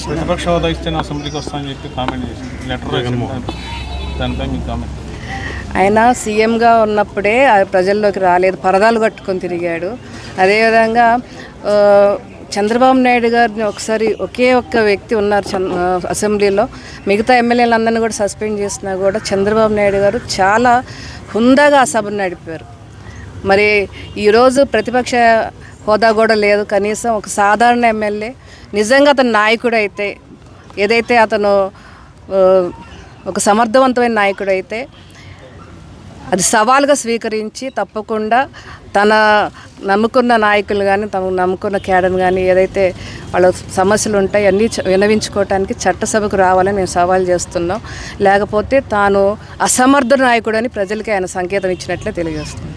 ప్రతిపక్ష హోదా ఇస్తే అసెంబ్లీకి వస్తామని చెప్పి కామెంట్ చేసింది లెటర్ దానిపై మీ కామెంట్. ఆయన సీఎంగా ఉన్నప్పుడే ప్రజల్లోకి రాలేదు, పరదాలు కట్టుకొని తిరిగాడు. అదేవిధంగా చంద్రబాబు నాయుడు గారిని ఒకసారి ఒకే ఒక్క వ్యక్తి ఉన్నారు అసెంబ్లీలో, మిగతా ఎమ్మెల్యేలందరినీ కూడా సస్పెండ్ చేసినా కూడా చంద్రబాబు నాయుడు గారు చాలా హుందాగా ఆ సభను నడిపారు. మరి ఈరోజు ప్రతిపక్ష హోదా కూడా లేదు, కనీసం ఒక సాధారణ ఎమ్మెల్యే నిజంగా అతను నాయకుడు అయితే, ఏదైతే అతను ఒక సమర్థవంతమైన నాయకుడు అయితే అది సవాలుగా స్వీకరించి తప్పకుండా తన నమ్ముకున్న నాయకులు కానీ తమ నమ్ముకున్న క్యాడర్ కానీ ఏదైతే వాళ్ళ సమస్యలు ఉంటాయి అన్నీ విన్నవించుకోవటానికి చట్టసభకు రావాలని మేము సవాల్ చేస్తున్నాం. లేకపోతే తాను అసమర్థ నాయకుడు అని ప్రజలకి ఆయన సంకేతం ఇచ్చినట్లే తెలియజేస్తున్నాం.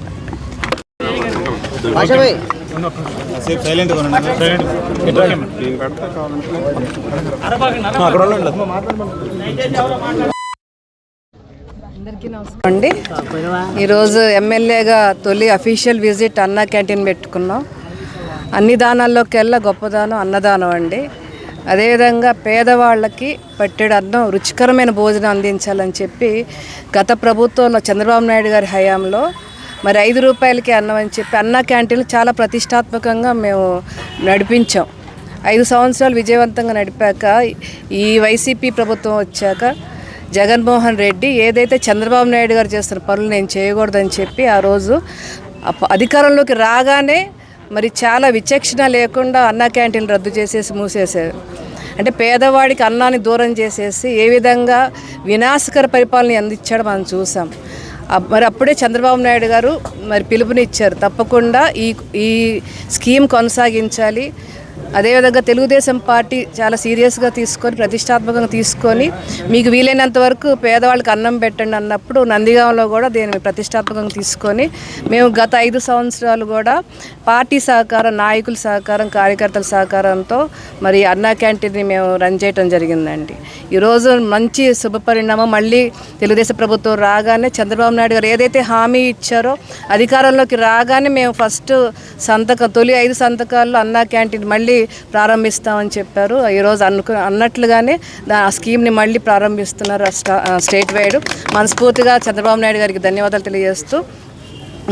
అందరికీ నమస్కారం అండి. ఈరోజు ఎమ్మెల్యేగా తొలి అఫీషియల్ విజిట్ అన్నా క్యాంటీన్ పెట్టుకున్నాం. అన్ని దానాల్లోకెల్లా గొప్పదానం అన్నదానం అండి. అదేవిధంగా పేదవాళ్ళకి పట్టెడు అన్నం రుచికరమైన భోజనం అందించాలని చెప్పి గత ప్రభుత్వంలో చంద్రబాబు నాయుడు గారి హయాంలో మరి 5 రూపాయలకి అన్నం అని చెప్పి అన్నా క్యాంటీన్లు చాలా ప్రతిష్టాత్మకంగా మేము నడిపించాం. 5 సంవత్సరాలు విజయవంతంగా నడిపాక ఈ వైసీపీ ప్రభుత్వం వచ్చాక జగన్మోహన్ రెడ్డి ఏదైతే చంద్రబాబు నాయుడు గారు చేస్తున్న పనులు నేను చేయకూడదని చెప్పి ఆ రోజు అధికారంలోకి రాగానే మరి చాలా విచక్షణ లేకుండా అన్నా క్యాంటీన్లు రద్దు చేసేసి మూసేశారు. అంటే పేదవాడికి అన్నాన్ని దూరం చేసేసి ఏ విధంగా వినాశకర పరిపాలన అందించాడో మనం చూసాం. మరి అప్పుడే చంద్రబాబు నాయుడు గారు మరి పిలుపునిచ్చారు, తప్పకుండా ఈ స్కీమ్ కొనసాగించాలి. అదేవిధంగా తెలుగుదేశం పార్టీ చాలా సీరియస్గా తీసుకొని ప్రతిష్టాత్మకంగా తీసుకొని మీకు వీలైనంత వరకు పేదవాళ్ళకి అన్నం పెట్టండి అన్నప్పుడు నందిగాంలో కూడా దీన్ని ప్రతిష్టాత్మకంగా తీసుకొని మేము గత 5 సంవత్సరాలు కూడా పార్టీ సహకారం, నాయకుల సహకారం, కార్యకర్తల సహకారంతో మరి అన్నా క్యాంటీన్ని మేము రన్ చేయడం జరిగిందండి. ఈరోజు మంచి శుభపరిణామం. మళ్ళీ తెలుగుదేశం ప్రభుత్వం రాగానే చంద్రబాబు నాయుడు గారు ఏదైతే హామీ ఇచ్చారో అధికారంలోకి రాగానే మేము ఫస్ట్ తొలి 5 సంతకాల్లో అన్నా క్యాంటీన్ మళ్ళీ ప్రారంభిస్తామని చెప్పారు. ఈరోజు అన్నట్లుగానే ఆ స్కీమ్ని మళ్ళీ ప్రారంభిస్తున్నారు స్టేట్ వైడ్. మనస్ఫూర్తిగా చంద్రబాబు నాయుడు గారికి ధన్యవాదాలు తెలియజేస్తూ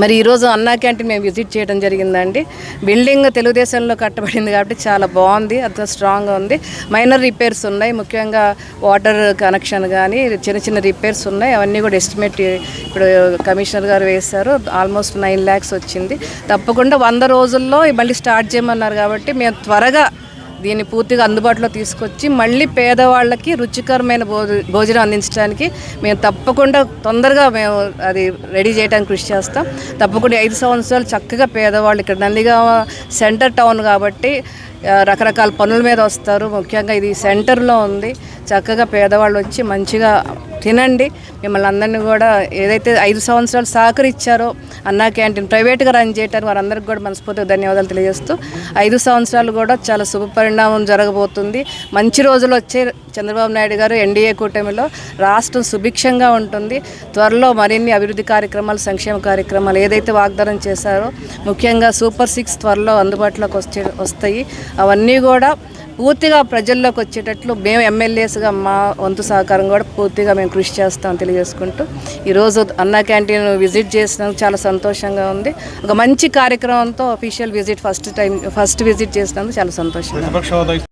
మరి ఈరోజు అన్నా క్యాంటీన్ మేము విజిట్ చేయడం జరిగిందండి. బిల్డింగ్ తెలుగుదేశంలో కట్టబడింది కాబట్టి చాలా బాగుంది, అంత స్ట్రాంగ్గా ఉంది. మైనర్ రిపేర్స్ ఉన్నాయి, ముఖ్యంగా వాటర్ కనెక్షన్ కానీ చిన్న చిన్న రిపేర్స్ ఉన్నాయి. అవన్నీ కూడా ఎస్టిమేట్ ఇప్పుడు కమిషనర్ గారు వేశారు. ఆల్మోస్ట్ 9 lakhs వచ్చింది. తప్పకుండా 100 రోజుల్లో మళ్ళీ స్టార్ట్ చేయమన్నారు కాబట్టి మేము త్వరగా దీన్ని పూర్తిగా అందుబాటులో తీసుకొచ్చి మళ్ళీ పేదవాళ్ళకి రుచికరమైన భోజనం అందించడానికి మేము తప్పకుండా తొందరగా మేము అది రెడీ చేయడానికి కృషి చేస్తాం. తప్పకుండా 5 సంవత్సరాలు చక్కగా పేదవాళ్ళు ఇక్కడ నందిగామ సెంటర్ టౌన్ కాబట్టి రకరకాల పనుల మీద వస్తారు. ముఖ్యంగా ఇది సెంటర్లో ఉంది. చక్కగా పేదవాళ్ళు వచ్చి మంచిగా తినండి. మిమ్మల్ని అందరినీ కూడా ఏదైతే 5 సంవత్సరాలు సహకరించారో అన్నా క్యాంటీన్ ప్రైవేట్గా రన్ చేయటానికి వారందరికీ కూడా మనస్ఫూర్తిగా ధన్యవాదాలు తెలియజేస్తూ 5 సంవత్సరాలు కూడా చాలా శుభ పరిణామం జరగబోతుంది. మంచి రోజులు వచ్చే చంద్రబాబు నాయుడు గారు ఎన్డీఏ కూటమిలో రాష్ట్రం సుభిక్షంగా ఉంటుంది. త్వరలో మరిన్ని అభివృద్ధి కార్యక్రమాలు, సంక్షేమ కార్యక్రమాలు ఏదైతే వాగ్దానం చేశారో ముఖ్యంగా సూపర్ 6 త్వరలో అందుబాటులోకి వస్తాయి. అవన్నీ కూడా పూర్తిగా ప్రజల్లోకి వచ్చేటట్లు మేము ఎమ్మెల్యేస్గా మా వంతు సహకారం కూడా పూర్తిగా మేము కృషి చేస్తామని తెలియజేసుకుంటూ ఈరోజు అన్నా క్యాంటీన్ విజిట్ చేసినందుకు చాలా సంతోషంగా ఉంది. ఒక మంచి కార్యక్రమంతో అఫీషియల్ విజిట్ ఫస్ట్ విజిట్ చేసినందుకు చాలా సంతోషంగా ఉంది.